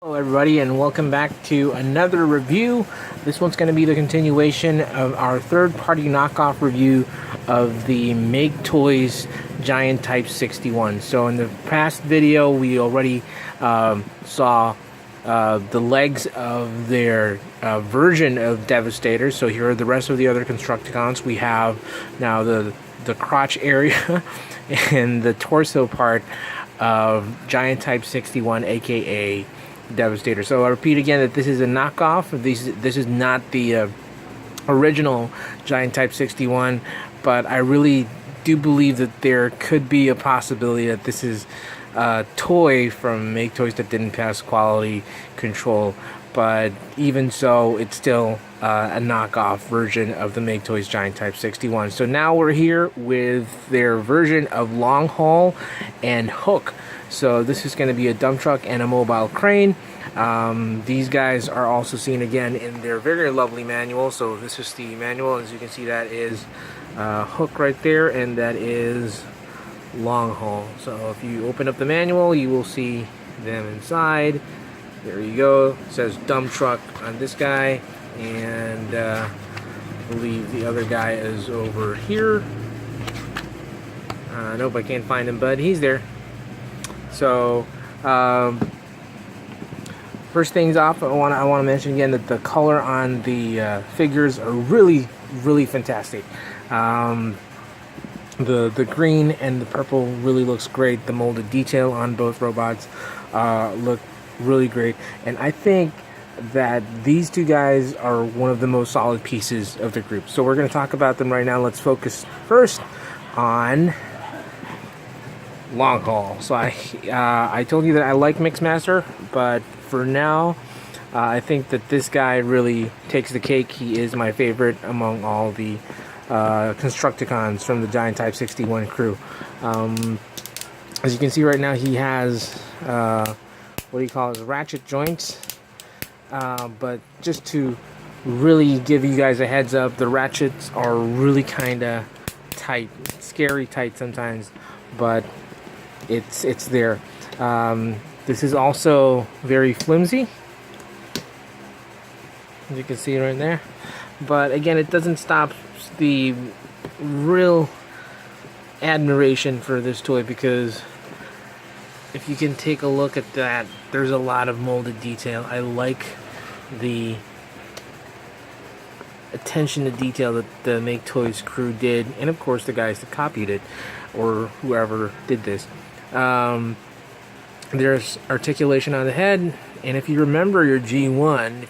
Hello everybody, and welcome back to another review. This one's going to be the continuation of our third-party knockoff review of the Maketoys Giant Type 61. So in the past video we already saw the legs of their version of Devastator. So here are the rest of the other Constructicons. We have now the crotch area and the torso part of Giant Type 61, aka Devastator. So I repeat again that this is a knockoff. This is not the original Giant Type 61, but I really do believe that there could be a possibility that this is a toy from Maketoys that didn't pass quality control. But even so, it's still a knockoff version of the Maketoys Giant Type 61. So now we're here with their version of long haul and hook. So this is going to be a dump truck and a mobile crane. These guys are also seen again in their very lovely manual. So this is the manual. As you can see, that is hook right there, and that is long haul. So if you open up the manual, you will see them inside. There you go. It says dump truck on this guy, and I believe the other guy is over here. Nope, I can't find him, but he's there. So first things off, I want to mention again that the color on the figures are really fantastic. The green and the purple really looks great. The molded detail on both robots look really great, and I think that these two guys are one of the most solid pieces of the group. So we're going to talk about them right now. Let's focus first on long haul. So I told you that I like Mixmaster, but for now I think that this guy really takes the cake. He is my favorite among all the Constructicons from the Giant Type 61 crew. As you can see right now, he has what do you call it, ratchet joints, but just to really give you guys a heads up, the ratchets are really kind of tight, scary tight sometimes, but it's there. This is also very flimsy, as you can see right there, but again, it doesn't stop the real admiration for this toy, because if you can take a look at that, there's a lot of molded detail. I like the attention to detail that the Maketoys crew did, and of course the guys that copied it, or whoever did this. There's articulation on the head, and if you remember your G1,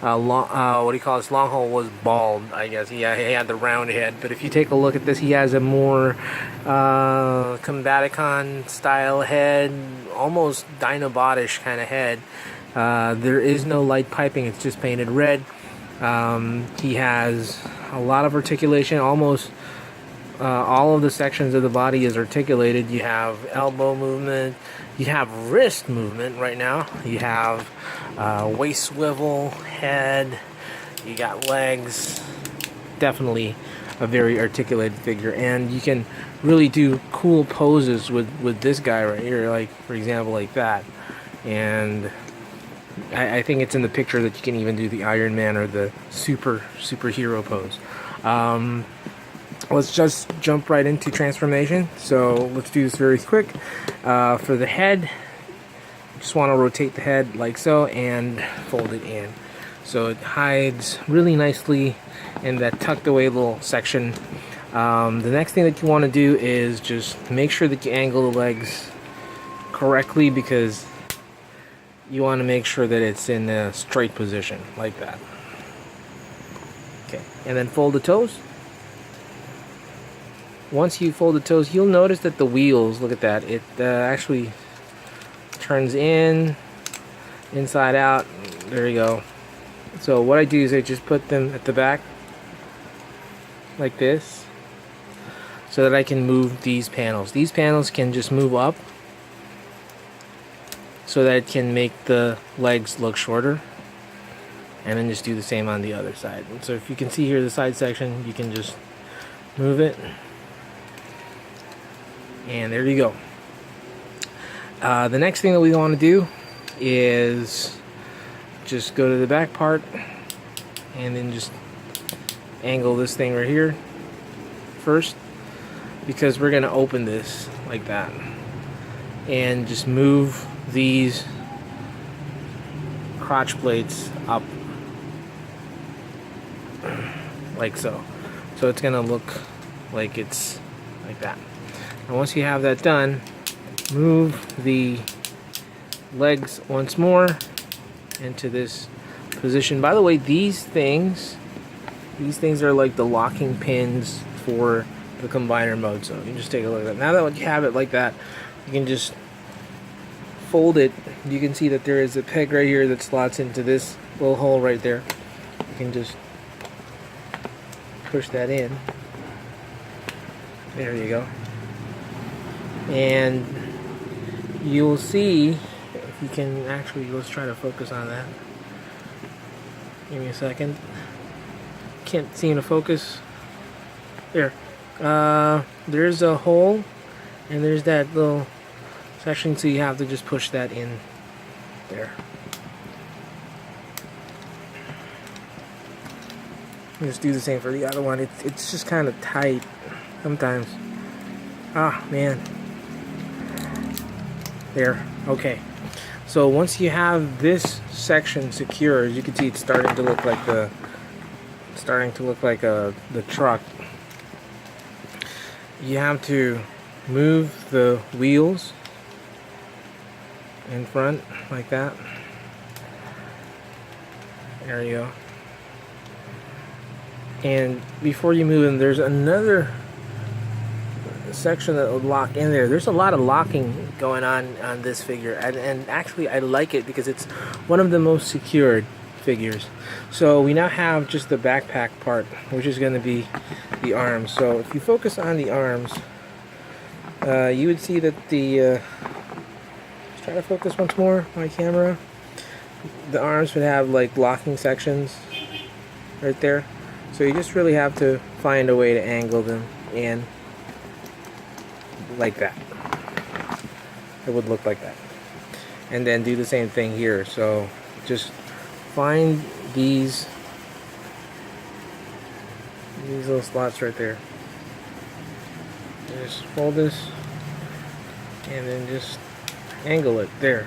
what do you call this? Long haul was bald, I guess. He had the round head, but if you take a look at this, he has a more Combaticon style head, almost Dinobot-ish kind of head. There is no light piping, it's just painted red. He has a lot of articulation, almost all of the sections of the body is articulated. You have elbow movement, you have wrist movement right now, you have waist swivel, head, you got legs. Definitely a very articulated figure, and you can really do cool poses with this guy right here, like for example like that. And I think it's in the picture that you can even do the Iron Man or the superhero pose. Let's just jump right into transformation. So let's do this very quick. For the head, just want to rotate the head like so and fold it in, so it hides really nicely in that tucked away little section. The next thing that you want to do is just make sure that you angle the legs correctly, because you want to make sure that it's in a straight position like that. Okay, and then fold the toes. Once you fold the toes, you'll notice that the wheels, look at that, it actually turns inside out. There you go. So what I do is I just put them at the back like this, so that I can move these panels. These panels can just move up so that it can make the legs look shorter, and then just do the same on the other side. So if you can see here the side section, you can just move it, and there you go. The next thing that we want to do is just go to the back part and then just angle this thing right here first, because we're gonna open this like that, and just move these crotch plates up like so. So it's gonna look like it's like that. And once you have that done, move the legs once more into this position. By the way, these things are like the locking pins for the combiner mode. So you can just take a look at that. Now that you have it like that, you can just fold it. You can see that there is a peg right here that slots into this little hole right there. You can just push that in. There you go. And you'll see, if you can actually, let's try to focus on that. Give me a second. Can't seem to focus. There. There's a hole, and there's that little section, so you have to just push that in there. Just do the same for the other one. It's just kind of tight sometimes. Ah, man. There. Okay. So once you have this section secure, as you can see, it's starting to look like the the truck. You have to move the wheels in front like that. There you go. And before you move them, there's another section that will lock in there. There's a lot of locking going on this figure, and actually I like it because it's one of the most secured figures. So we now have just the backpack part, which is going to be the arms. So if you focus on the arms, you would see that the let's try to focus once more my camera. The arms would have like locking sections right there. So you just really have to find a way to angle them in like that. It would look like that. And then do the same thing here. So just find these little slots right there. Just fold this and then just angle it there.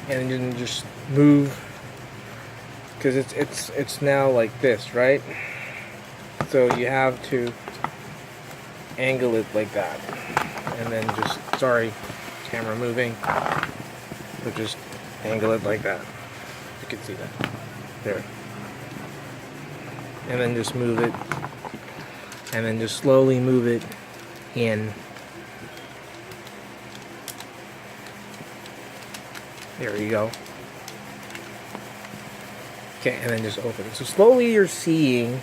And then just move, because it's now like this, right? So you have to angle it like that, and then just, sorry, camera moving, but just angle it like that. You can see that there, and then just move it, and then just slowly move it in. There you go. Okay, and then just open it. So slowly you're seeing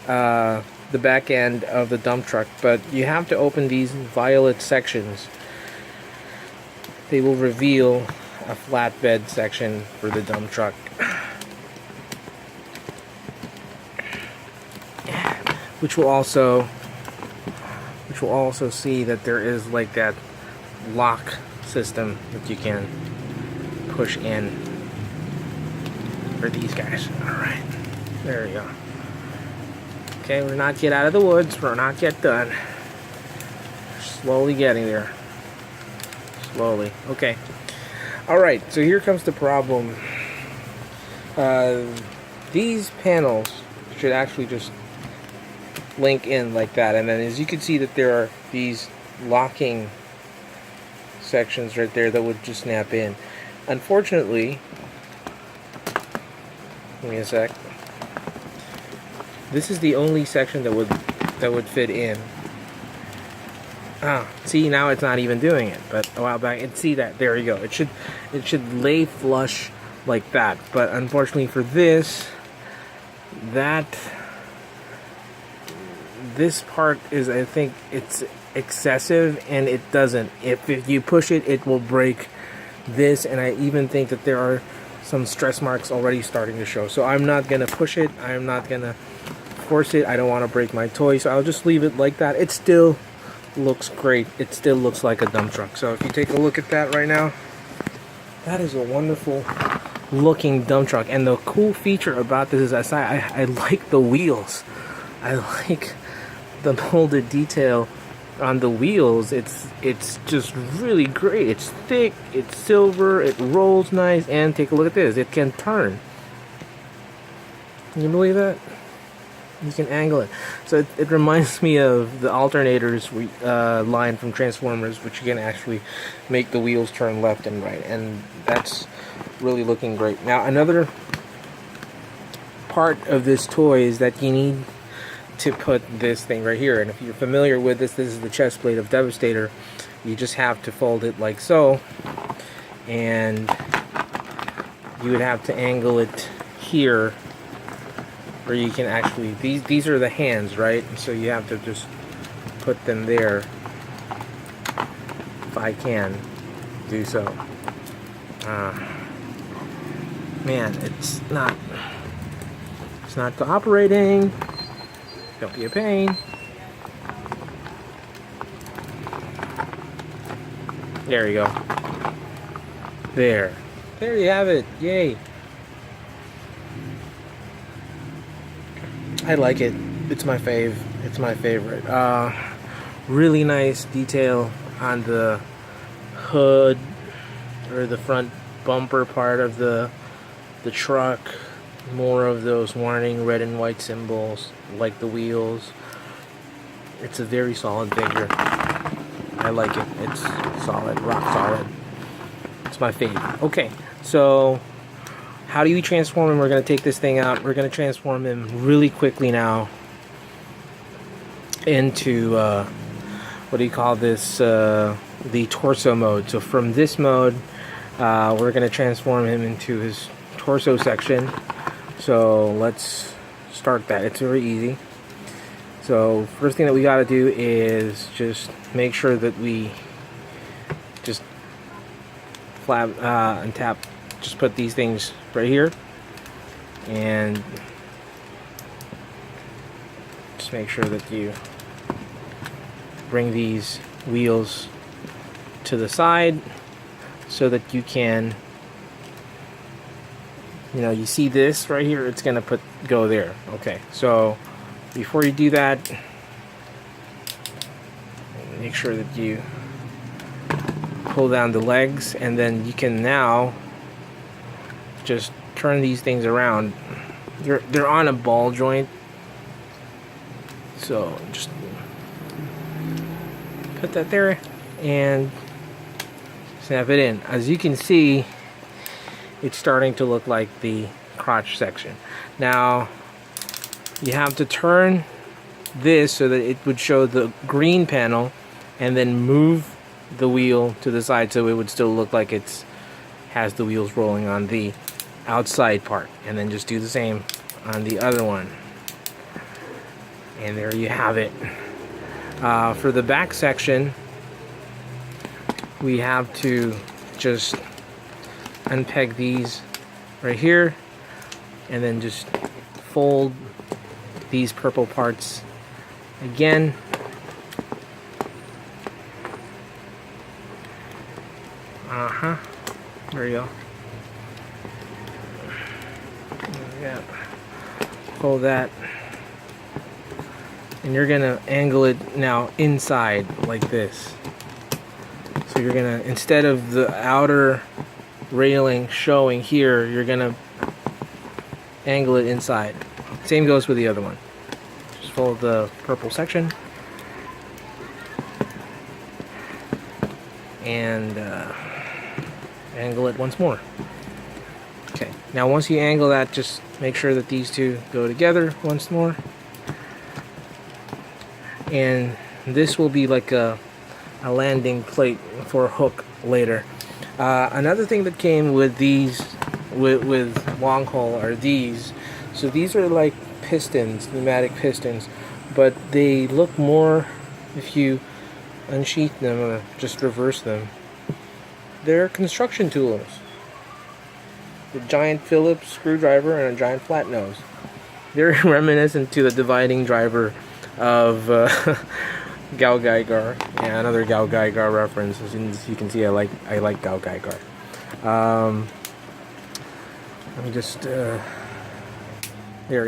the back end of the dump truck, but you have to open these violet sections. They will reveal a flatbed section for the dump truck. Which will also see that there is like that lock system that you can push in for these guys. Alright, there we go. Okay, we're not yet out of the woods, we're not yet done. We're slowly getting there. Slowly. Okay. Alright, so here comes the problem. These panels should actually just link in like that, and then as you can see that there are these locking sections right there that would just snap in. Unfortunately, give me a sec. This is the only section that would fit in. Ah, see, now it's not even doing it. But a while back, and see that, there you go. It should lay flush like that. But unfortunately for this part is, I think it's excessive, and it doesn't. If you push it, it will break this, and I even think that there are some stress marks already starting to show. So I'm not gonna push it. I'm not gonna force it. I don't want to break my toy, so I'll just leave it like that. It still looks great. It still looks like a dump truck. So if you take a look at that right now, that is a wonderful looking dump truck. And the cool feature about this is I like the wheels. I like the molded detail on the wheels. It's just really great. It's thick, it's silver, it rolls nice, and take a look at this. It can turn. Can you believe that? You can angle it. So it reminds me of the alternators line from Transformers, which you can actually make the wheels turn left and right, and that's really looking great. Now another part of this toy is that you need to put this thing right here, and if you're familiar with this is the chest plate of Devastator. You just have to fold it like so, and you would have to angle it here, where you can actually, these are the hands, right? So you have to just put them there, if I can do so. Man, it's not cooperating. Don't be a pain. There you go. There you have it. Yay. I like it. It's my fave. It's my favorite. Really nice detail on the hood, or the front bumper part of the truck. More of those warning red and white symbols, like the wheels. It's a very solid figure. I like it. It's solid, rock solid. It's my favorite. Okay, so how do you transform him? We're going to take this thing out. We're going to transform him really quickly now into, what do you call this, the torso mode. So from this mode, we're going to transform him into his torso section. So let's start that. It's very easy. So first thing that we got to do is just make sure that we just and tap, just put these things right here, and just make sure that you bring these wheels to the side so that you can, you know, you see this right here, it's gonna go there. Okay, so before you do that, make sure that you pull down the legs, and then you can now just turn these things around. They're on a ball joint, so just put that there and snap it in. As you can see, it's starting to look like the crotch section. Now you have to turn this so that it would show the green panel, and then move the wheel to the side so it would still look like it's has the wheels rolling on the outside part, and then just do the same on the other one, and there you have it. For the back section, we have to just unpeg these right here, and then just fold these purple parts again. There you go. Yeah. Fold that, and you're gonna angle it now inside like this. So you're gonna, instead of the outer railing showing here, you're gonna angle it inside. Same goes with the other one. Just fold the purple section and angle it once more. Okay, now once you angle that, just make sure that these two go together once more, and this will be like a landing plate for a hook later. Another thing that came with these, with long haul, are these. So these are like pistons, pneumatic pistons, but they look more, if you unsheath them or just reverse them, they're construction tools. The giant Phillips screwdriver and a giant flat nose. They're reminiscent to the dividing driver of Gal Gaigar. Yeah, another Gal Gaigar reference. As you can see, I like Gal Gaigar. Let me just there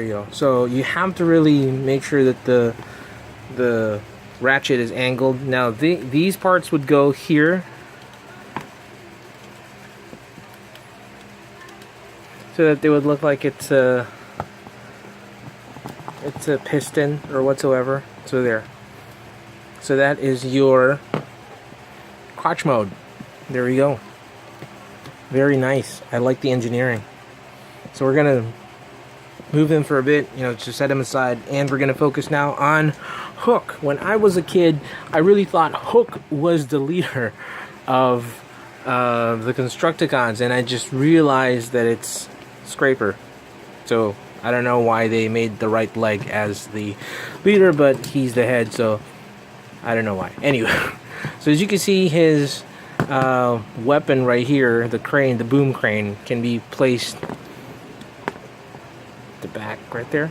you go. So you have to really make sure that the ratchet is angled. Now these parts would go here, so that they would look like it's a piston or whatsoever. So there. So that is your crotch mode. There we go. Very nice. I like the engineering. So we're gonna move him for a bit, you know, to set him aside, and we're gonna focus now on Hook. When I was a kid, I really thought Hook was the leader of the Constructicons, and I just realized that it's Scraper. So I don't know why they made the right leg as the leader, but he's the head, so I don't know why. Anyway, so as you can see, his weapon right here, the crane, the boom crane, can be placed the back right there,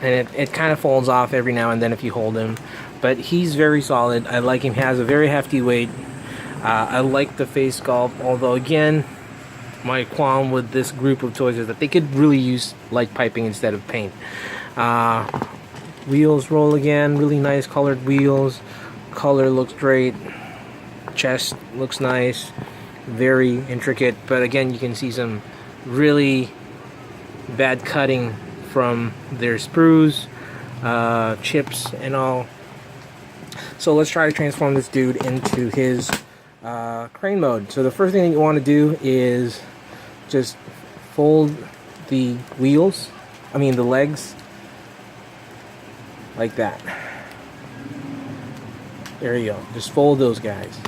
and it kind of folds off every now and then if you hold him, but he's very solid. I like him. He has a very hefty weight. I like the face sculpt, although again, my qualm with this group of toys is that they could really use light piping instead of paint. Wheels roll again, really nice colored wheels. Color looks great. Chest looks nice, very intricate, but again, you can see some really bad cutting from their sprues, chips and all. So let's try to transform this dude into his crane mode. So the first thing that you want to do is just fold the wheels, the legs, like that. There you go. Just fold those guys.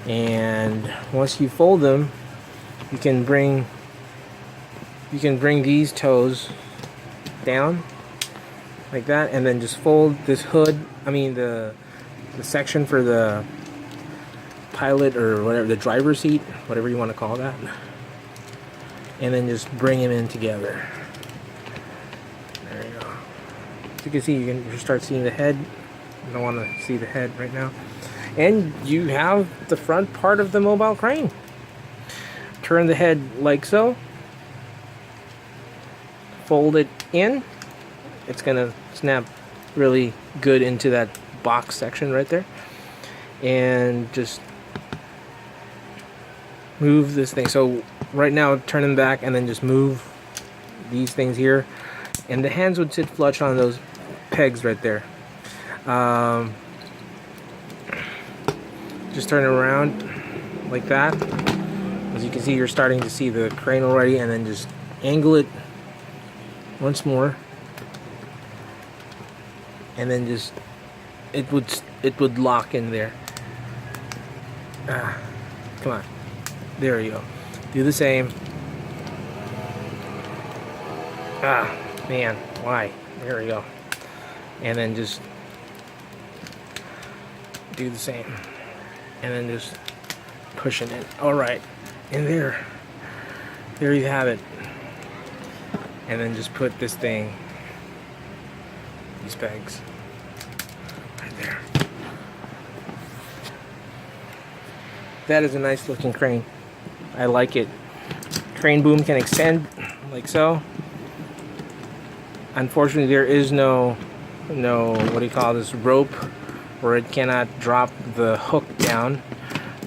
And once you fold them, you can bring these toes down like that, and then just fold this hood, the section for the pilot or whatever, the driver's seat, whatever you want to call that, and then just bring him in together. There you go. As you can see, you can start seeing the head. I don't want to see the head right now. And you have the front part of the mobile crane. Turn the head like so. Fold it in. It's gonna snap really good into that box section right there. And just move this thing. So right now, turn them back and then just move these things here. And the hands would sit flush on those pegs right there. Just turn it around like that. As you can see, you're starting to see the crane already, and then just angle it once more, and then just it would lock in there. Come on, there you go. Do the same. Man, why? There we go. And then just do the same, and then just pushing it. All right, and there you have it. And then just put this thing, these pegs, right there. That is a nice looking crane. I like it. Crane boom can extend like so. Unfortunately, there is no what do you call this, rope, where it cannot drop the hook down.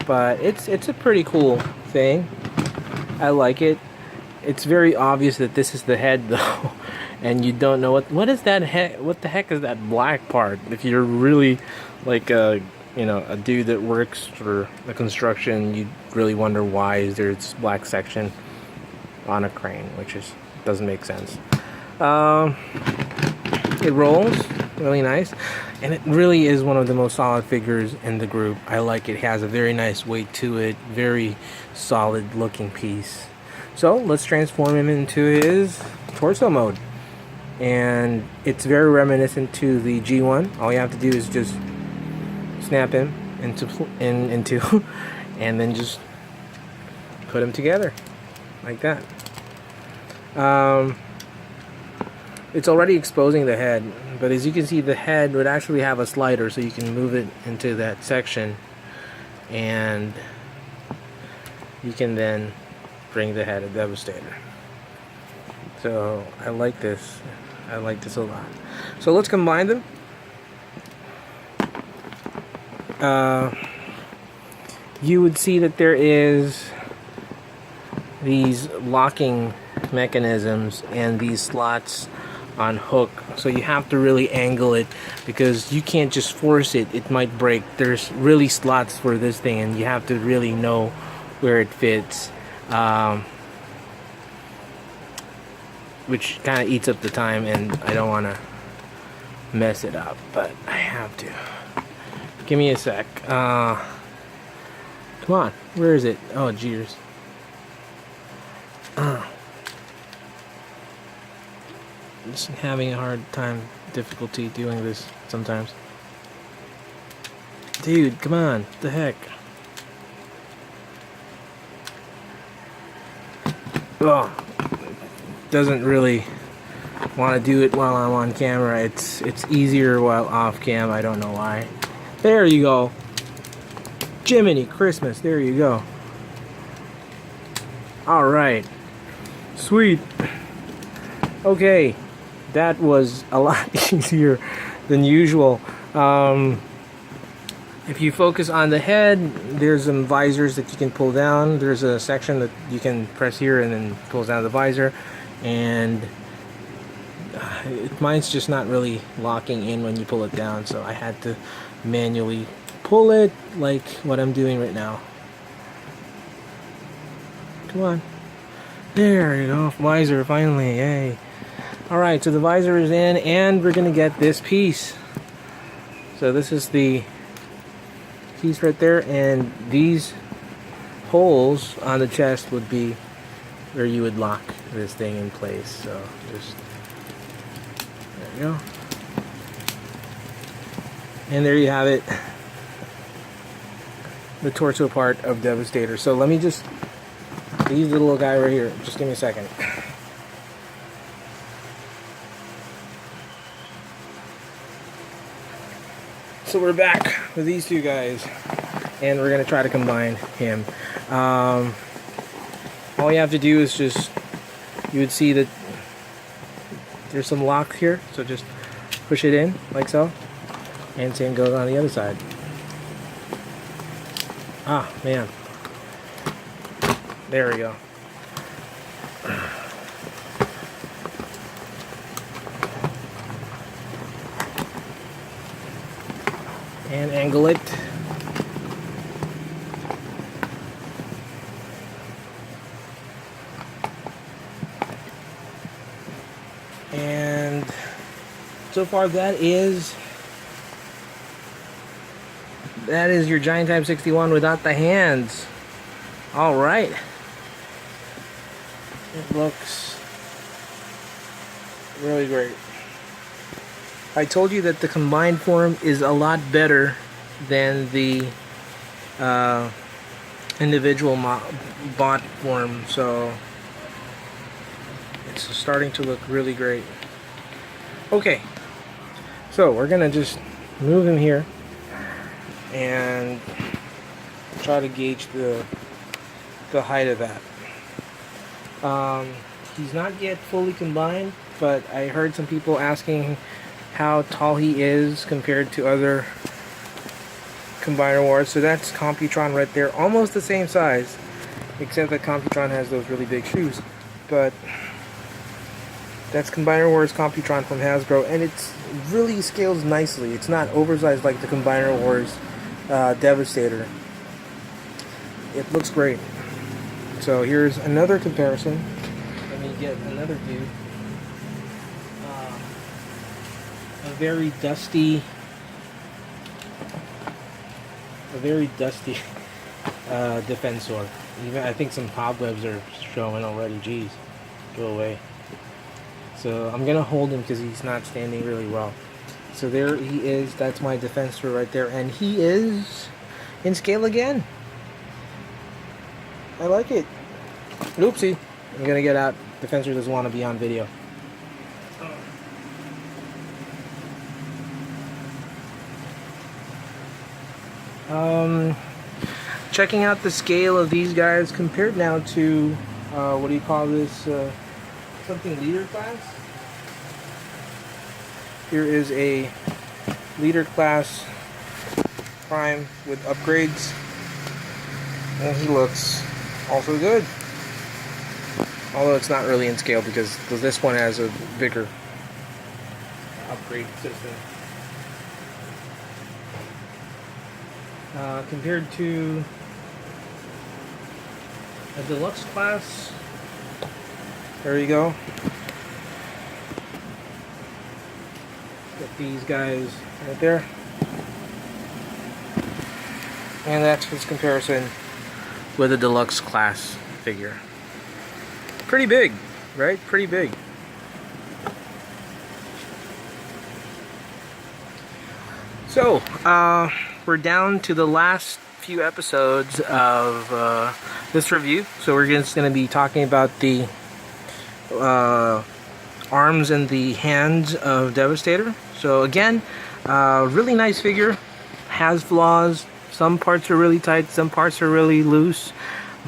But it's a pretty cool thing. I like it. It's very obvious that this is the head though, and you don't know what is that heck. What the heck is that black part? If you're really like a dude that works for the construction, you really wonder why is there this black section on a crane, which doesn't make sense. It rolls really nice, and it really is one of the most solid figures in the group. I like it. It has a very nice weight to it, very solid looking piece. So let's transform him into his torso mode, and it's very reminiscent to the G1. All you have to do is just snap him into and then just put him together like that. it's already exposing the head, but as you can see, the head would actually have a slider, so you can move it into that section, and you can then bring the head of Devastator. So I like this. I like this a lot. So let's combine them. You would see that there is these locking mechanisms and these slots on hook, so you have to really angle it because you can't just force it, it might break. There's really slots for this thing and you have to really know where it fits, which kind of eats up the time, and I don't want to mess it up, but I have to. Give me a sec. Come on, where is it? Oh, jeez. Just having a hard time, difficulty doing this sometimes. Dude, come on, what the heck? Oh, doesn't really want to do it while I'm on camera. It's easier while off cam. I don't know why. There you go. Jiminy Christmas. There you go. All right. Sweet. Okay. That was a lot easier than usual. If you focus on the head, there's some visors that you can pull down. There's a section that you can press here and then pulls down the visor. And mine's just not really locking in when you pull it down, so I had to manually pull it like what I'm doing right now. Come on. There you go. Visor, finally. Yay. Alright, so the visor is in, and we're going to get this piece. So this is the piece right there, and these holes on the chest would be where you would lock this thing in place. So just, there you go. And there you have it. The torso part of Devastator. So let me just leave the little guy right here. Just give me a second. So we're back with these two guys, and we're going to try to combine him. All you have to do is just, you would see that there's some lock here, so just push it in like so, and same goes on the other side. Ah, man. There we go. And angle it. And so far that is your Giant Type 61 without the hands. All right. It looks really great. I told you that the combined form is a lot better than the individual bot form, so it's starting to look really great. Okay, so we're gonna just move him here and try to gauge the height of that. He's not yet fully combined, but I heard some people asking how tall he is compared to other combiner wars. So that's Computron right there, almost the same size, except that Computron has those really big shoes. But that's Combiner Wars Computron from Hasbro, and it's really scales nicely. It's not oversized like the Combiner Wars Devastator. It looks great. So here's another comparison. Let me get another view. A very dusty Defensor. Even I think some cobwebs are showing already. Jeez, go away. So I'm gonna hold him because he's not standing really well. So there he is. That's my Defensor right there, and he is in scale again. I like it. Oopsie. I'm gonna get out. Defensor doesn't want to be on video. Checking out the scale of these guys compared now to what do you call this? Something leader class. Here is a leader class Prime with upgrades, and he looks also good. Although it's not really in scale because this one has a bigger upgrade system. Compared to a deluxe class, there you go. Got these guys right there. And that's his comparison with a deluxe class figure. Pretty big, right? Pretty big. So, we're down to the last few episodes of this review. So we're just going to be talking about the arms and the hands of Devastator. So again, really nice figure. Has flaws. Some parts are really tight, some parts are really loose,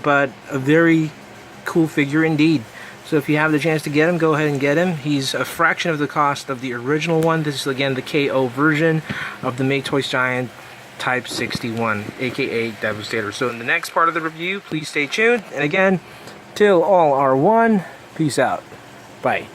but a very cool figure indeed. So if you have the chance to get him, go ahead and get him. He's a fraction of the cost of the original one. This is again the KO version of the Maketoys Giant Type 61, aka Devastator. So in the next part of the review, please stay tuned. And again, till all are one, peace out. Bye.